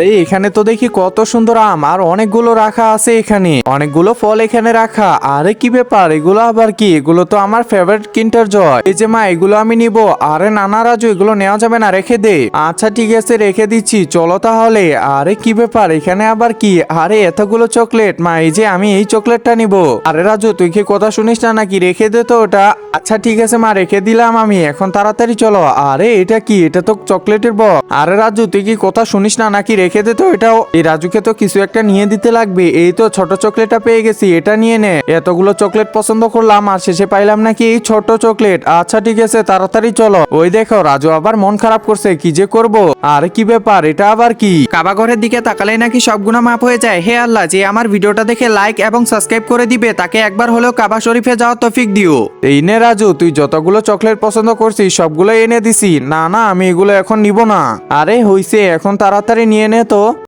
এই এখানে তো দেখি কত সুন্দর আম আর অনেকগুলো রাখা আছে, এখানে অনেকগুলো ফল এখানে রাখা। আরে কি ব্যাপার, এগুলো আবার কি? এগুলো তো আমার ফেভারিট কিন্ডার জয়। এই যে মা, এগুলো আমি নিব। আরে নানা রাজু, এগুলো নেওয়া যাবে না, রেখে দে। আচ্ছা ঠিক আছে, রেখে দিচ্ছি, চলো তাহলে। আরে কি ব্যাপার, এখানে আবার কি? আরে এতগুলো চকলেট। মা এই যে আমি এই চকলেটটা নিব। আরে রাজু, তুই কি কথা শুনিস না নাকি? রেখে দে তো ওটা। আচ্ছা ঠিক আছে মা, রেখে দিলাম আমি, এখন তাড়াতাড়ি চলো। আরে এটা কি? এটা তো চকলেটের বক্স। আরে রাজু, তুই কি কথা শুনিস না নাকি? রেখে দে তো এটাও। এই রাজুকে তো কিছু একটা নিয়ে দিতে লাগবে। এই তো ছোট চকলেটটা পেয়ে গেছি, এটা নিয়ে নে। এতগুলো চকলেট পছন্দ করলাম আর শেষে পাইলাম নাকি এই ছোট চকলেট। আচ্ছা ঠিক আছে, তাড়াতাড়ি চলো। ওই দেখো, রাজু আবার মন খারাপ করছে, কি যে করব। আরে কি ব্যাপার, এটা আবার কি? কাবা ঘরের দিকে তাকালেই নাকি সব গুনাহ মাফ হয়ে যায়। হে আল্লাহ, যে আমার ভিডিওটা দেখে লাইক এবং সাবস্ক্রাইব করে দিবে তাকে একবার হলেও কাবা শরীফে যাওয়ার তৌফিক দিও। এই নে রাজু, তুই যতগুলো চকলেট পছন্দ করছিস সবগুলো এনে দিছি। না না, আমি এগুলো এখন নিব না। আরে হইছে, এখন তাড়াতাড়ি নিয়ে নে তো।